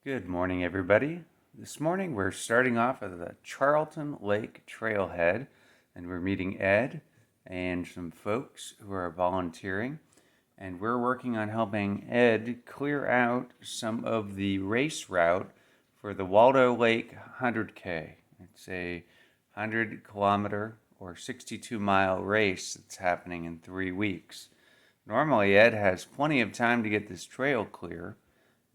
Good morning, everybody. This morning we're starting off at the Charlton Lake trailhead, and we're meeting Ed and some folks who are volunteering, and we're working on helping Ed clear out some of the race route for the Waldo Lake 100K. It's a 100-kilometer or 62-mile race that's happening in 3 weeks. Normally, Ed has plenty of time to get this trail clear,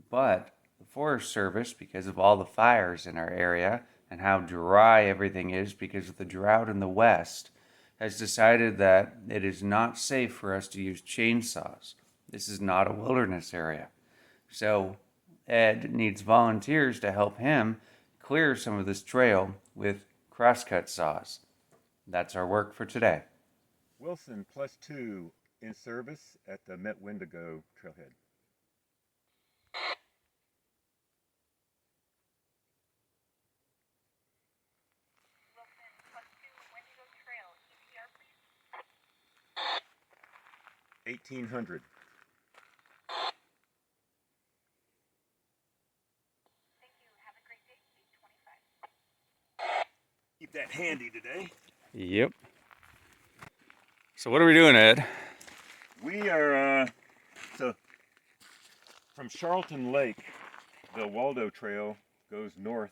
but the Forest Service, because of all the fires in our area and how dry everything is because of the drought in the west, has decided that it is not safe for us to use chainsaws. This is not a wilderness area. So Ed needs volunteers to help him clear some of this trail with crosscut saws. That's our work for today. Wilson +2 in service at the Met Wendigo trailhead. Wilson +2 Wendigo Trail, EPR please. 1800. Thank you. Have a great day. 825. Keep that handy today. Yep. So what are we doing, Ed? We are, so from Charlton Lake, the Waldo Trail goes north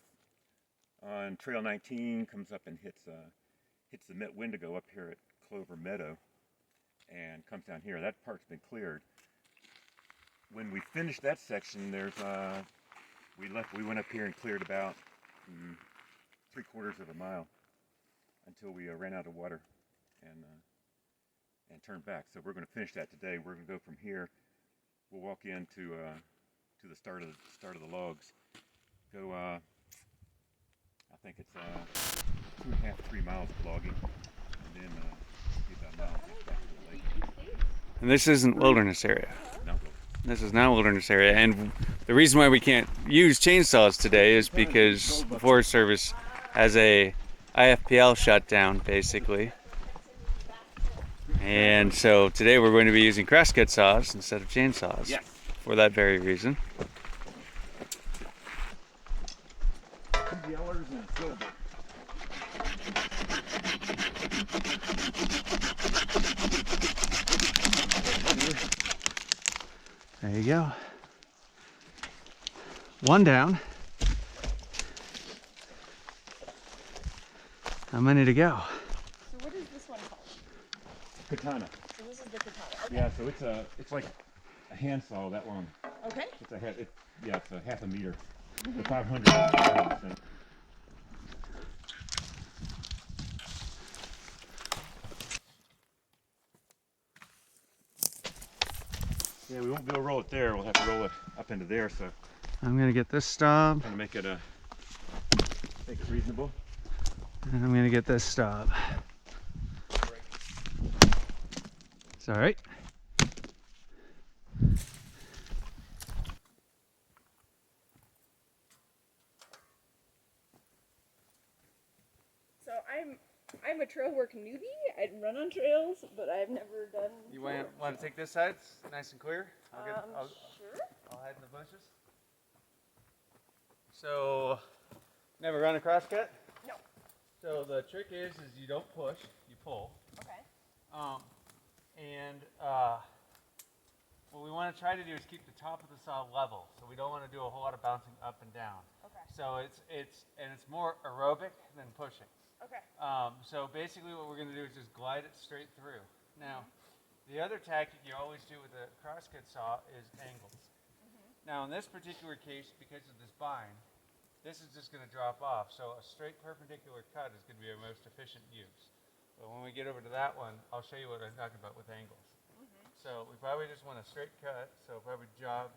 on Trail 19, comes up and hits the Met Wendigo up here at Clover Meadow, and comes down here. That part's been cleared. When we finished that section, there's we went up here and cleared about 3/4 of a mile until we ran out of water and turned back. So we're going to finish that today. We're going to go from here. We'll walk into to the start of the logs. Go. I think it's 2.5 to 3 miles of logging, and then about a mile back to the lake. And this isn't wilderness area. No. This is not wilderness area, and the reason why we can't use chainsaws today is because the Forest Service has a IFPL shutdown, basically. And so today we're going to be using crosscut saws instead of chainsaws. Yes. For that very reason. Yellers and silver. There you go. One down. How many to go? So what is this one called? Katana. So this is the katana. Okay. Yeah, so it's like a handsaw that long. Okay. It's it's a half a meter. The 500. Yeah, we won't be able to roll it there. We'll have to roll it up into there. So I'm gonna get this stub, to make it reasonable. and I'm gonna get this stub. It's all right. So I'm a trail work newbie. I run on trails, but I've never done. You want to take this side? It's nice and clear. Sure. I'll hide in the bushes. So, never run a crosscut? No. So the trick is you don't push, you pull. Okay. What we want to try to do is keep the top of the saw level. So we don't want to do a whole lot of bouncing up and down. Okay. So it's more aerobic than pushing. Okay. So basically what we're going to do is just glide it straight through. Now, the other tactic you always do with a crosscut saw is angles. Now in this particular case, because of this bind, this is just going to drop off. So a straight perpendicular cut is going to be our most efficient use. But when we get over to that one, I'll show you what I'm talking about with angles. So we probably just want a straight cut. So probably jump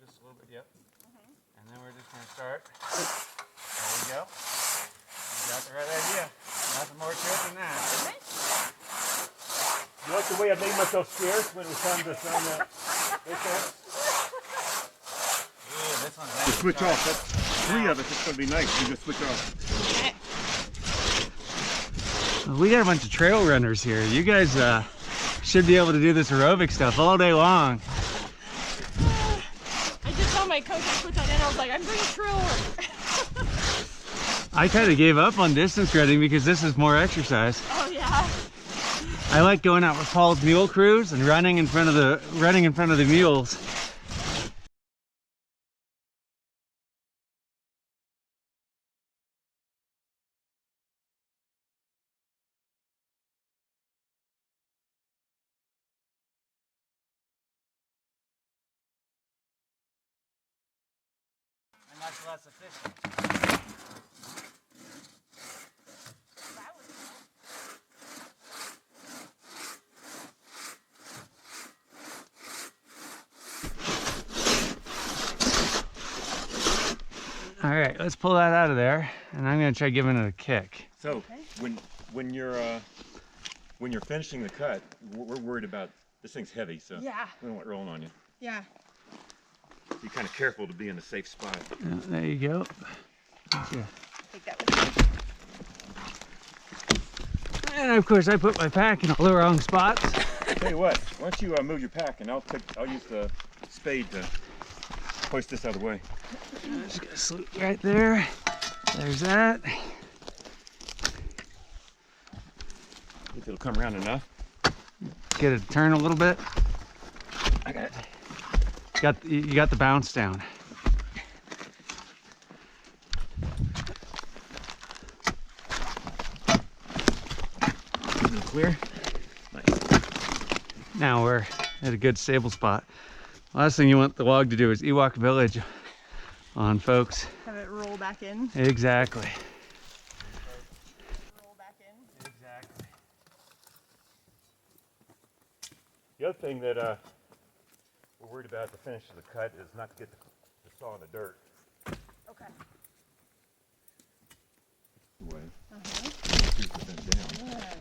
just a little bit, yep. And then we're just going to start. There we go. You got the right idea. Nothing more to it than that. Okay. You like the way I made myself scarce when it was time to sign that? Ooh, this one's To nice. switch off. That's 3 of us. It's going to be nice. You just switch off. Well, we got a bunch of trail runners here. You guys should be able to do this aerobic stuff all day long. I just saw my coach put that in was like, I'm doing trail work. I kind of gave up on distance running because this is more exercise. Oh yeah. I like going out with Paul's mule crews and running in front of the mules. And that's less efficient. All right, let's pull that out of there, and I'm gonna try giving it a kick. So when you're finishing the cut, we're worried about this thing's heavy, so Yeah. we don't want it rolling on you. Yeah. Be kind of careful to be in a safe spot. There you go. Yeah. Take that with me. And of course, I put my pack in all the wrong spots. Tell you what, why don't you move your pack and I'll use the spade to hoist this out of the way. I'm just gonna slip right there. There's that. If it'll come around enough. Get it to turn a little bit. I got it. You got the bounce down. Clear. Nice. Now we're at a good stable spot. Last thing you want the log to do is Ewok Village on, folks. Have it roll back in. Exactly. Roll back in. Exactly. The other thing that we're worried about at the finish of the cut is not to get the saw in the dirt. Okay. Way. Uh-huh. Keep them down. Yeah.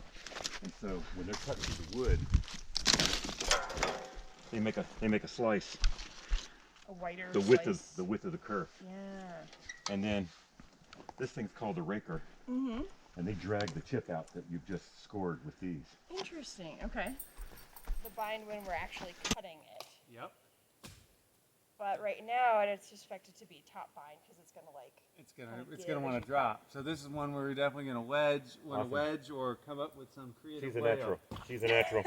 And so when they're cutting through the wood, they make a slice A wider the slice. width of the kerf. Yeah. And then this thing's called a raker, Mm-hmm. and they drag the chip out that you've just scored with these. Interesting. Okay. The bind when we're actually cutting it. Yep. But right now, it's expected to be top bind because it's gonna like. It's Kinda gonna give want as to you drop. So this is one where we're definitely gonna wedge, Awesome. or come up with some creative She's a way natural. She's a natural.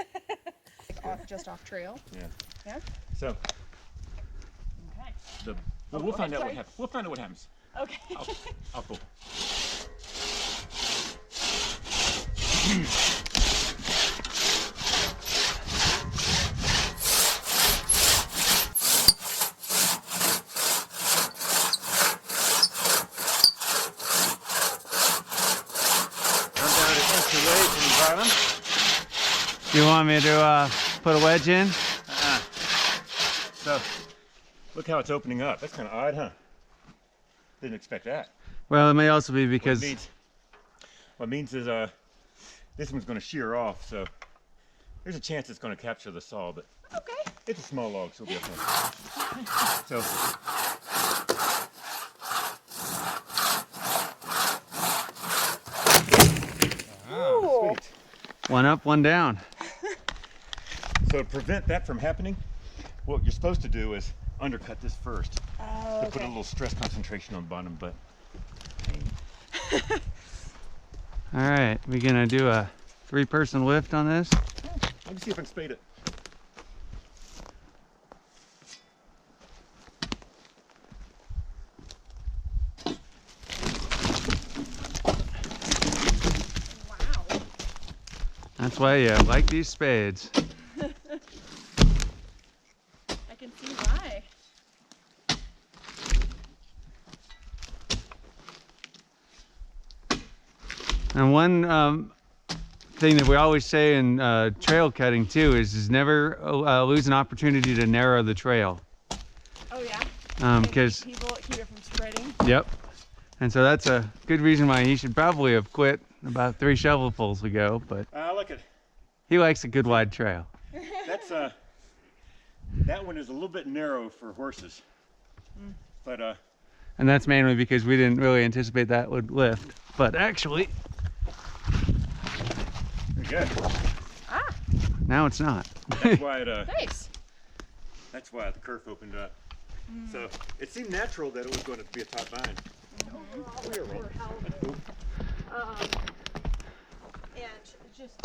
Just off trail. Yeah. Yeah. So Okay. we'll find out what sorry. happens. We'll find out what happens. Okay. I'll pull. Do you want me to put a wedge in? So look how it's opening up. That's kind of odd, huh? Didn't expect that. Well, it may also be because What it means is this one's going to shear off, so there's a chance it's going to capture the saw, but Okay. it's a small log, so it'll be okay. So Ooh. sweet. one up, one down. So to prevent that from happening, what you're supposed to do is undercut this first Oh, to put a okay. little stress concentration on the bottom, but All right, we're gonna do a 3-person lift on this. let me see if I can spade it. Wow. That's why you like these spades. I can see why. And one thing that we always say in trail cutting too is never lose an opportunity to narrow the trail. Oh yeah. Because People keep it from spreading. yep. And so that's a good reason why he should probably have quit about 3 shovelfuls ago, but Look at he likes a good wide trail. that's that one is a little bit narrow for horses, but And that's mainly because we didn't really anticipate that would lift. But actually, pretty good. now it's not. That's why Nice. that's why the kerf opened up. So it seemed natural that it was going to be a top vine. Overall, We were wrong. we're held. That's cool. And just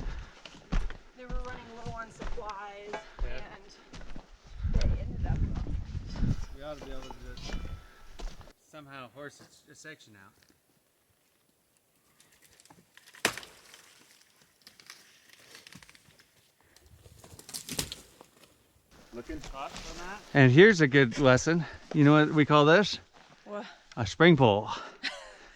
they were running low on supplies, and they ended up. We ought to be able to just somehow horse a section out. Looking hot on that? And here's a good lesson. You know what we call this? What? A spring pole.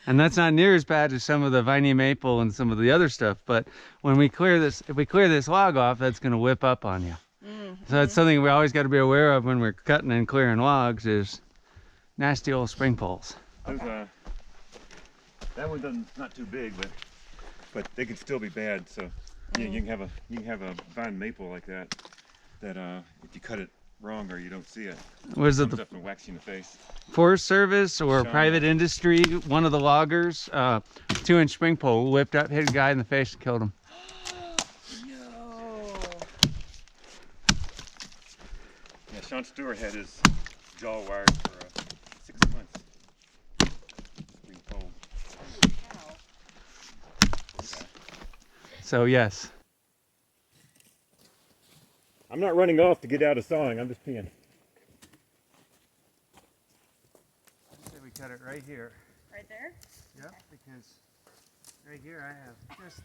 And that's not near as bad as some of the viney maple and some of the other stuff. But when we clear this, if we clear this log off, that's going to whip up on you. So that's something we always got to be aware of when we're cutting and clearing logs is nasty old spring poles. Those, that one doesn't, not too big, but they can still be bad. So yeah, you can have a vine maple like that. That if you cut it wrong or you don't see it, Was it comes the up and whacks you in the face. Forest Service or Shine. private industry? One of the loggers, 2-inch spring pole, whipped up, hit a guy in the face, and killed him. No. Yeah, Sean Stewart had his jaw wired for 6 months. Spring pole. So yes. I'm not running off to get out of sawing. I'm just peeing. Say we cut it right here. Right there? Yep, because right here I have just.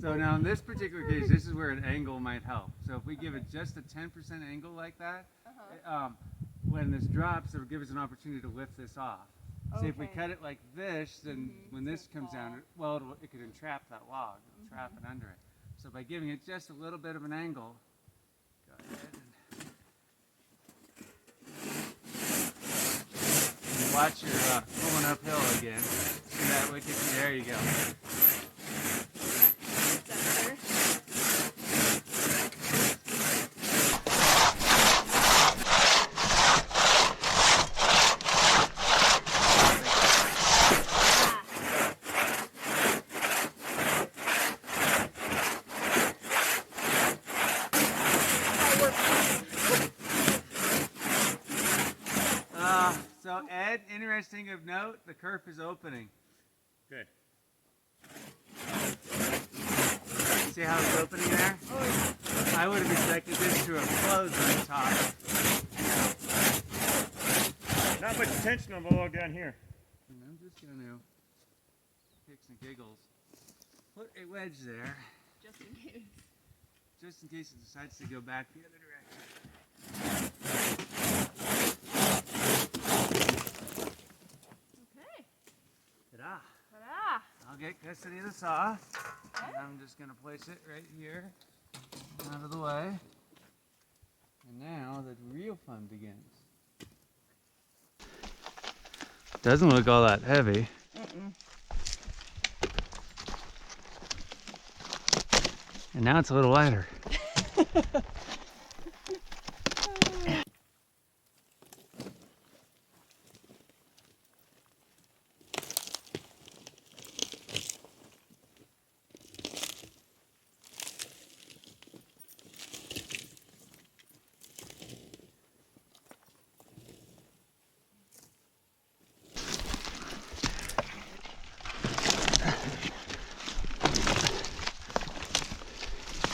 So now in this particular case, this is where an angle might help. So if we give it just a 10% angle like that, when this drops, it'll give us an opportunity to lift this off. See, if we Okay. cut it like this, then when this comes down, well, it could entrap that log, it'll trap it under it. So by giving it just a little bit of an angle, go ahead and watch your pulling uphill again. See that wicked? There you go. Is that better? So Ed, interesting of note, the kerf is opening. Good. See how it's opening there? Oh, I would have expected this to have closed on the top. Not much tension on the log down here. And I'm just going to, kicks and giggles, put a wedge there, just in case. just in case it decides to go back the other direction. Okay. Ta-da! Ta-da! I'll get custody of the saw. Okay. And I'm just going to place it right here, out of the way. And now the real fun begins. Doesn't look all that heavy. And now it's a little lighter.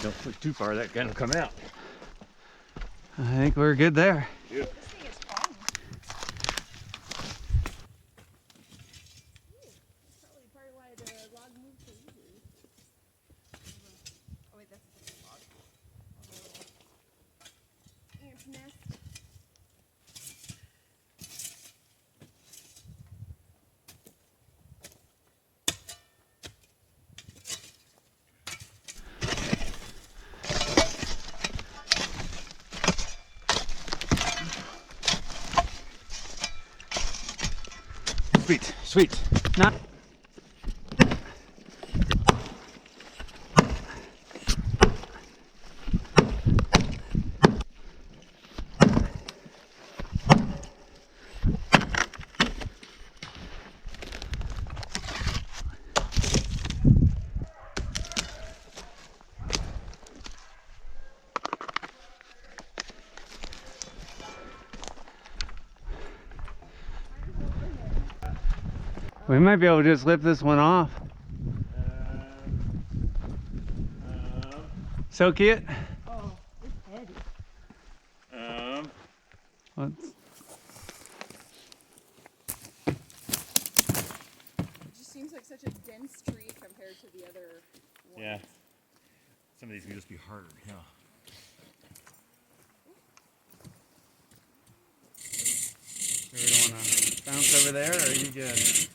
Don't push too far, that gun will come out. I think we're good there. Yeah. This thing is fun. Probably part of why the log moved so easily. Oh wait, that's a different log. Ant nest. Sweet, sweet. Not. We might be able to just lift this one off. Soak it? Oh, it's heavy. Let's, It just seems like such a dense tree compared to the other ones. Yeah. Some of these can just be harder. Yeah. so we don't want to bounce over there, or are you good?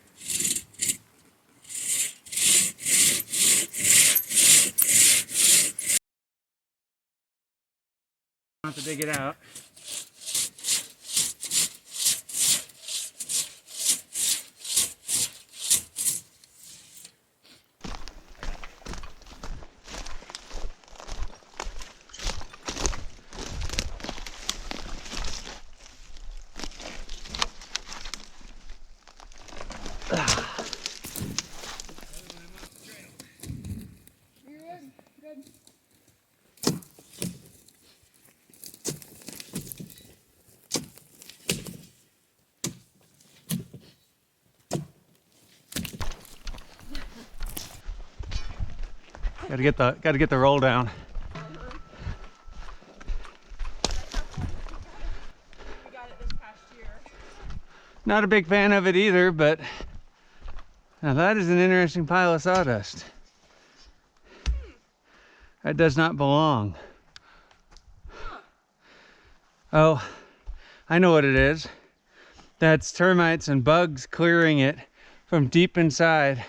Have to dig it out. You're good. Good. Gotta get the roll down. We got it this past year. Not a big fan of it either, but now that is an interesting pile of sawdust. That does not belong. Oh, I know what it is. That's termites and bugs clearing it from deep inside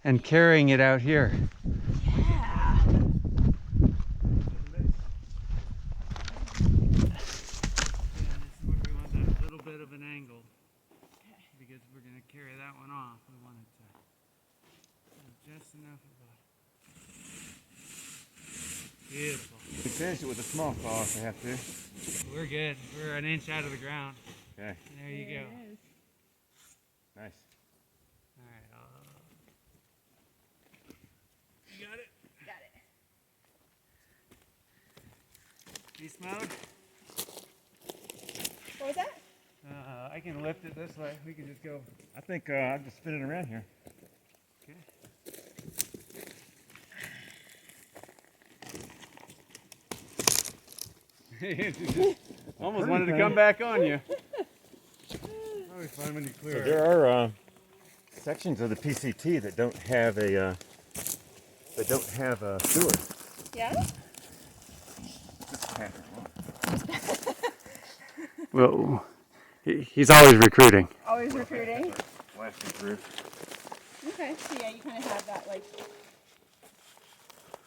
and carrying it out here. Yeah. We want that little bit of an angle because we're going to carry that one off. We want it to just enough of a beautiful. We finish it with a small saw if we have to. We're good. We're an inch out of the ground. Okay. There you go. Nice. All right. You got it? Got it. Beast mode? What was that? I can lift it this way. We can just go. I think I'll just spin it around here. Okay. Almost wanted to come back on you. Always fun when you clear So it. there are sections of the PCT that don't have a sewer. Yeah? Well, he's always recruiting. Always recruiting. Blasting through. Okay, so yeah, you kind of have that, like,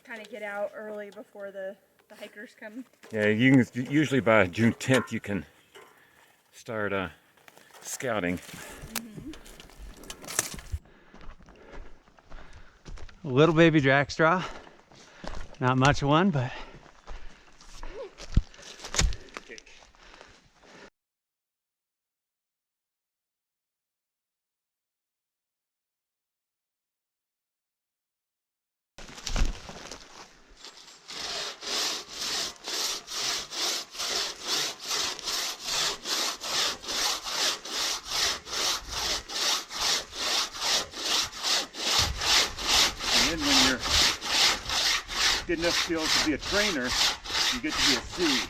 kind of get out early before the hikers come. Yeah, you can usually by June 10th you can start scouting. A little baby jack straw. Not much of one, but And then when you're good enough skills to be a trainer, you get to be a C.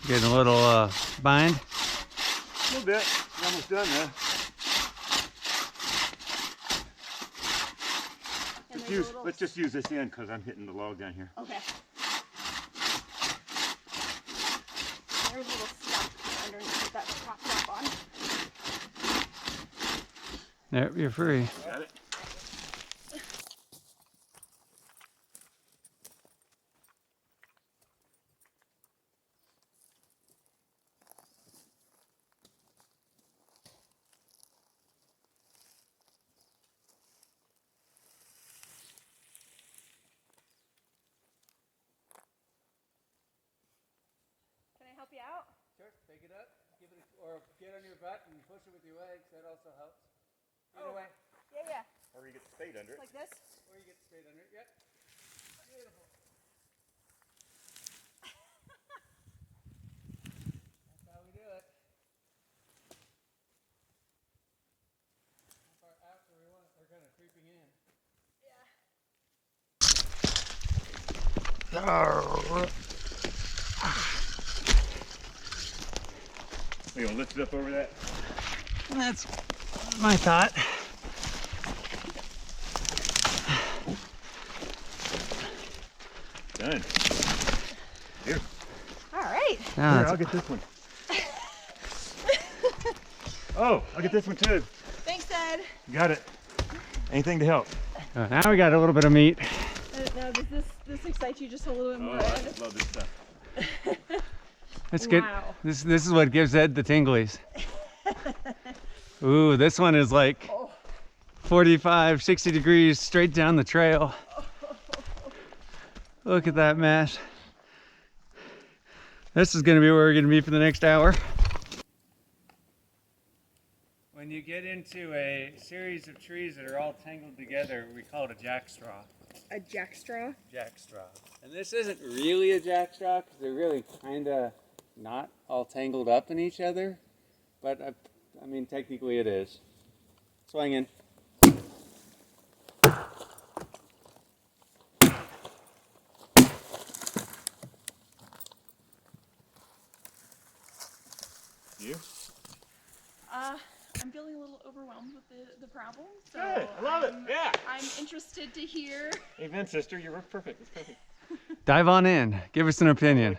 getting a little bind. A little bit. You're almost done there. And there's a little... Let's just use this end because I'm hitting the log down here. Okay. There's a little stuff underneath that propped up on. There, you're free. Got it? Can I help you out? Sure, take it up, give it or get on your butt and push it with your legs. That also helps. Either way. Yeah. Or you get the spade under it. Like this? Or you get the spade under it. Yep. Beautiful. That's how we do it. How far out do we want it? We're kind of creeping in. You gonna lift it up over that? That's my thought. Done. Here. All right. Here, I'll get this one. Oh, I'll get this one too. Thanks, Ed. Got it. Anything to help. Now we got a little bit of meat. Now, does this excite you just a little bit more, Oh, I Ed? just love this stuff. That's good. Wow. This is what gives Ed the tinglies. Ooh, this one is like 45, 60 degrees straight down the trail. Look at that mess. This is going to be where we're going to be for the next hour. When you get into a series of trees that are all tangled together, we call it a jackstraw. A jackstraw? Jackstraw. And this isn't really a jackstraw because they're really kind of not all tangled up in each other. But I mean, technically it is. Swinging. You? I'm feeling a little overwhelmed with the problem. So Good. I love it. Yeah. I'm interested to hear. Amen, sister. You were perfect. It's perfect. Dive on in. Give us an opinion.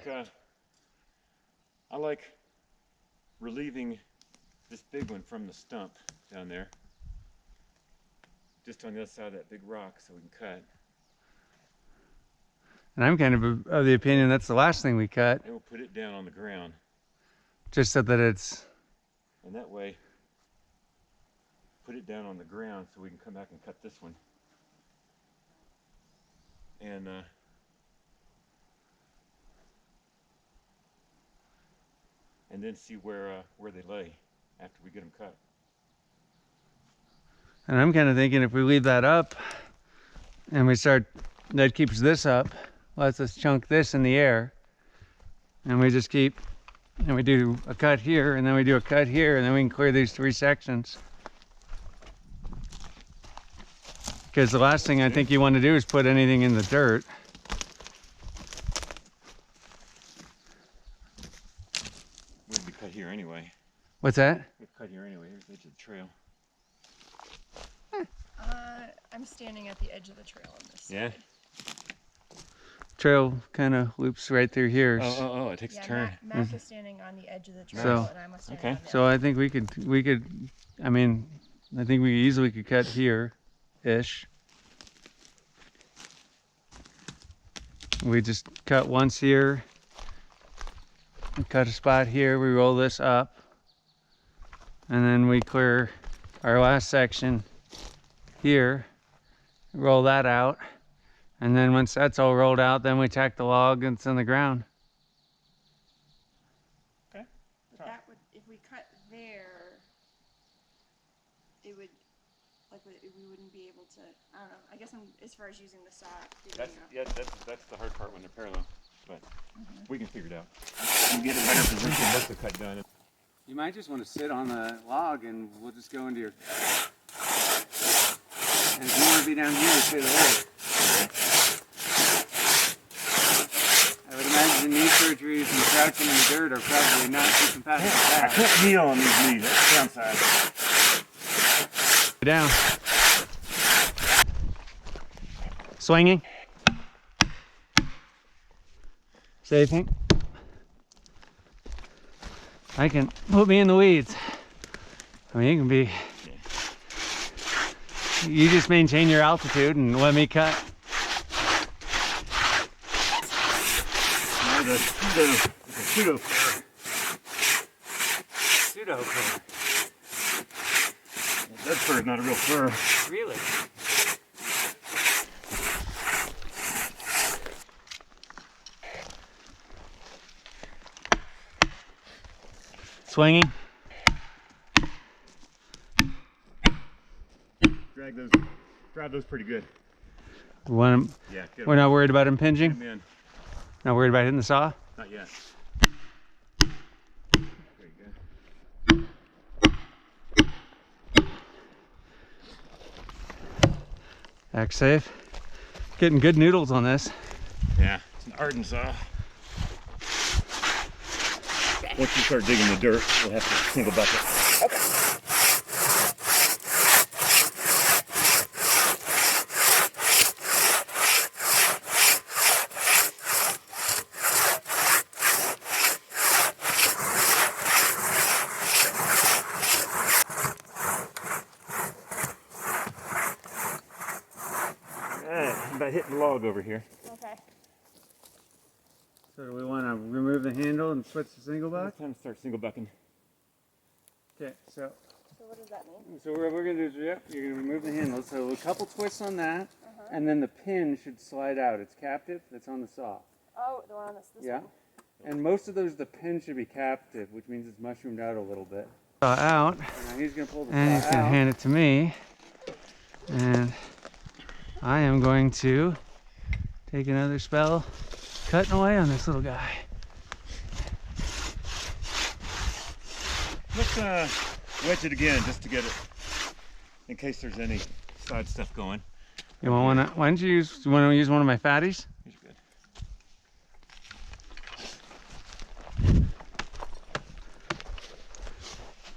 I like relieving this big one from the stump down there. Just on the other side of that big rock so we can cut. And I'm kind of the opinion that's the last thing we cut, And we'll put it down on the ground. just so that it's... And that way, put it down on the ground so we can come back and cut this one. And then see where they lay after we get them cut. And I'm kind of thinking if we leave that up and we start, that keeps this up, lets us chunk this in the air, and we just keep, and we do a cut here, and then we do a cut here, and then we can clear these 3 sections. Because the last thing I think you want to do is put anything in the dirt. We'd be cut here anyway. What's that? We'd cut here anyway. Here's the edge of the trail. I'm standing at the edge of the trail on this. Yeah? Trail kind of loops right through here. Oh, it takes a turn. Mac is standing on the edge of the trail, So- and I'm standing Okay. on the So I think we could, I mean, I think we easily could cut here-ish. We just cut once here, we cut a spot here, we roll this up, and then we clear our last section here, roll that out, and then once that's all rolled out, then we tack the log and it's in the ground. Okay. But that would, if we cut there, it would, like, we wouldn't be able to, I don't know, I guess as far as using the saw. That's the hard part when they're parallel. But we can figure it out. You get a better position, that's the cut done. You might just want to sit on the log and we'll just go into your... And if you want to be down here, sit over. I would imagine knee surgeries and crouching in the dirt are probably not too compatible with I that. can't kneel on these knees, that's the downside. Down. Swinging. So you think? I can put me in the weeds. I mean, you can be... You just maintain your altitude and let me cut. It's a pseudo fur. Pseudo fur. That fur is not a real fur. Really? Swinging. drive those pretty good. One, Yeah, get we're them, not worried about get impinging? 'em in. Not worried about hitting the saw? Not yet. There you go. Back safe. Getting good noodles on this. Yeah, it's an Arden saw. Once you start digging the dirt, we'll have to single bucket. Alright, about hitting the log over here. Okay. So do we want to remove the handle and switch to single buck? It's time to start single bucking. Okay, so So what does that mean? what we're going to do is, yep, you're going to remove the handle. So a couple twists on that, and then the pin should slide out. It's captive, that's on the saw. Oh, the one on this Yeah. one. And most of those, the pin should be captive, which means it's mushroomed out a little bit. Saw out, Now he's going to pull the and he's saw gonna out. hand it to me, and I am going to take another spell cutting away on this little guy. Let's wedge it again just to get it, in case there's any side stuff going. You want one? Why don't you use? You want to use one of my fatties? These are good.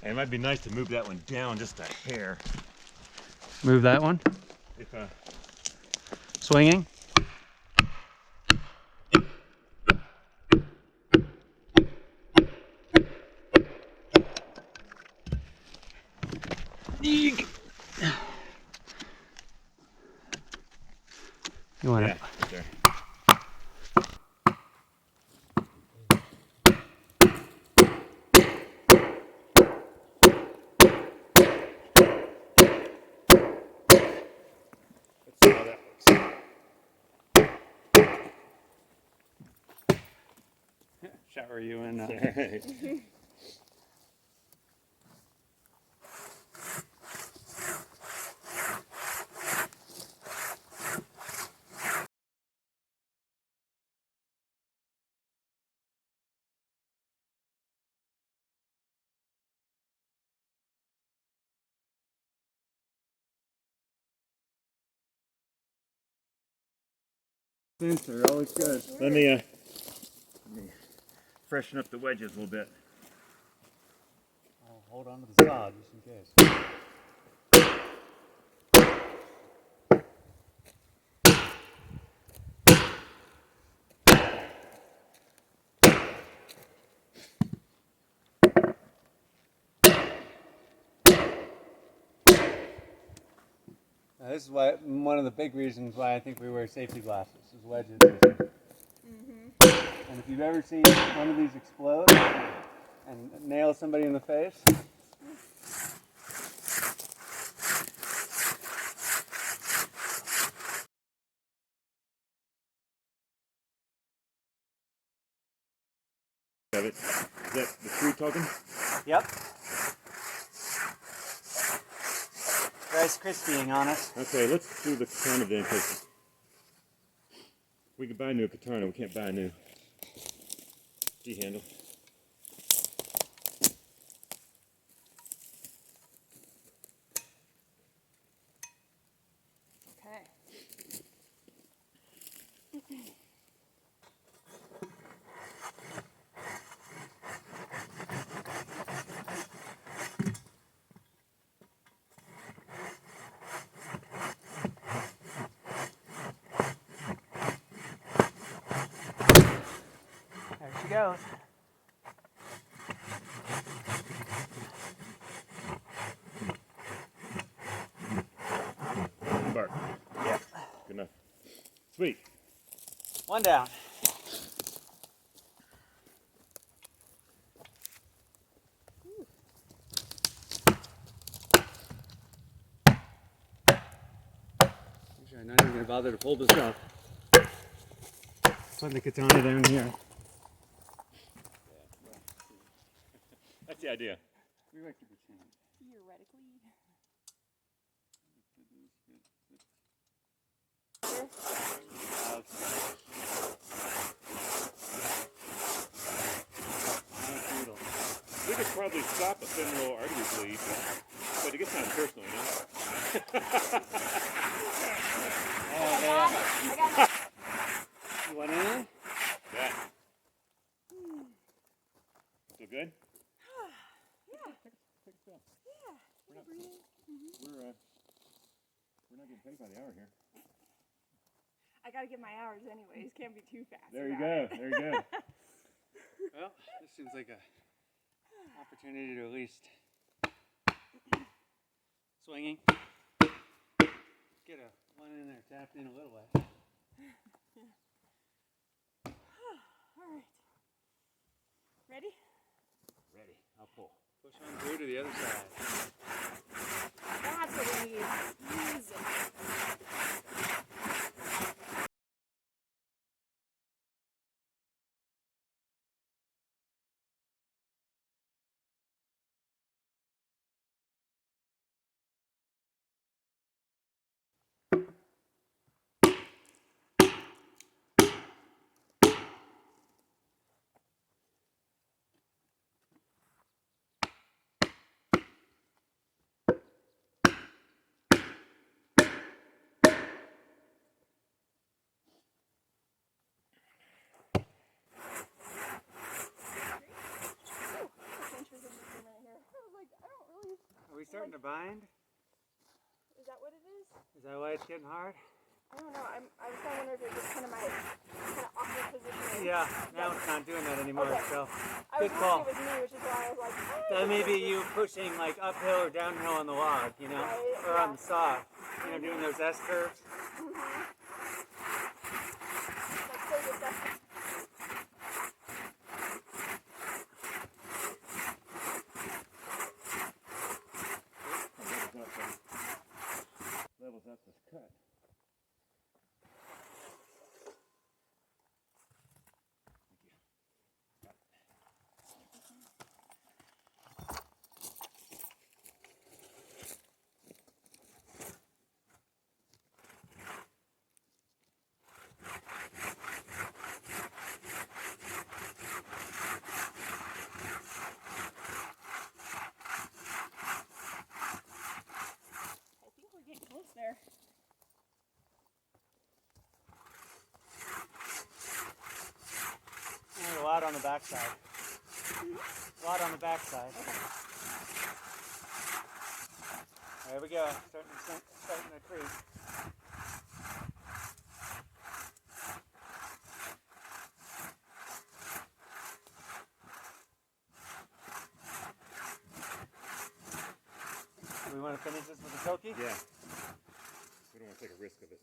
Hey, it might be nice to move that one down just a hair. Move that one. If Swinging. Eek. You want yeah, it? right there. Let's see how that works. Shower you in. Sensor, always good. Let me freshen up the wedges a little bit. I'll hold on to the saw just in case. This is why one of the big reasons why I think we wear safety glasses is wedges. And if you've ever seen one of these explode and nail somebody in the face, Have it. Is that the tree talking? yep. Rice Krispieing on us. Okay, let's do the katana then, because we can buy a new katana, we can't buy a new D-handle. Okay. There she goes. Bark. Yeah. Good enough. Sweet. One down. I'm not even going to bother to pull this up. Putting the katana down here. That's the idea. We like to pretend. Theoretically. probably stop a femoral artery bleed, but it gets kind of personal, you know? I got it. You want in? Yeah. So good? Yeah. Take a step. Yeah. We're not, Breathing. we're not getting paid by the hour here. I gotta get my hours anyways. Can't be too fast. There you about go. it. There you go. Well, this seems like a opportunity to at least swinging. Get a one in there tapped in a little way. All right. Ready? Ready. I'll pull. Push on through to the other side. That's what we need. Easy. Are we starting to bind? Is that what it is? Is that why it's getting hard? I don't know. I was kind of wondering if it was just kind of my awkward position. Yeah, now it's not doing that anymore, Okay. so I good was call. wondering if it was me, which is why I was like, That may be you pushing like uphill or downhill on the log, you know? Right, Or on yeah. the saw. You know, doing those S curves. That's so disgusting. Levels up this cut. I think we're getting close there. And a lot on the backside. A lot on the backside. There we go. Starting to creep. Do we want to finish this with a soaky? Yeah. We don't want to take a risk of it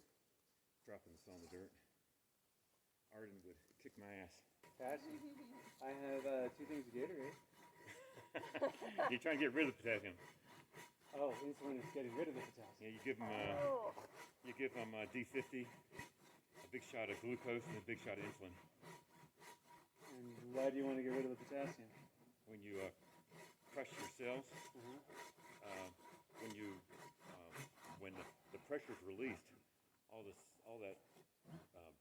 dropping this on the dirt. Arden would kick my ass. Passion. I have 2 things of Gatorade. You're trying to get rid of the potassium. Oh, insulin is getting rid of the potassium. Yeah, you give them Oh. D50, a big shot of glucose, and a big shot of insulin. And why do you want to get rid of the potassium? When you crush your cells, when the pressure is released, all that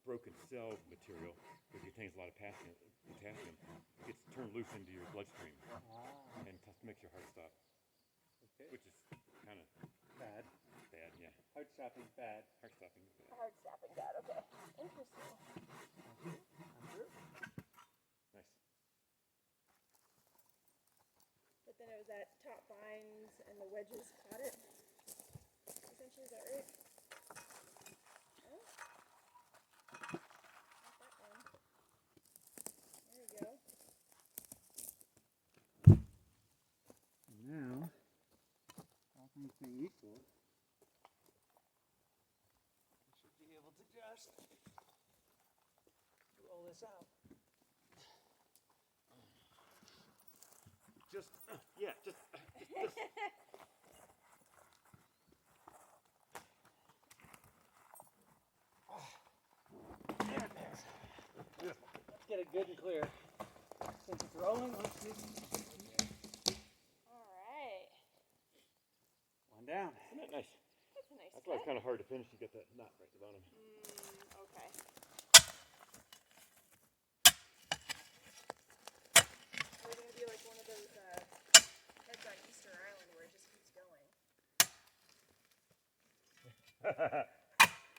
broken cell material, which contains a lot of potassium, gets turned loose into your bloodstream and makes your heart stop. Okay. Which is kind of Bad. bad, yeah. Heart stopping bad. Heart stopping is bad. Hard snapping that. Okay. Interesting. I'm through. Nice. But then it was that top binds and the wedges caught it. Essentially, is that right? Oh. Not that one. There we go. Now, all things being equal, I should be able to just roll this out. Just. Let's get it good and clear. Since it's rolling, let's do All right. one down. Isn't that nice? That's a nice That's why it's cut. kind of hard to finish. You get that knot right at the bottom. Okay. We're gonna do like one of those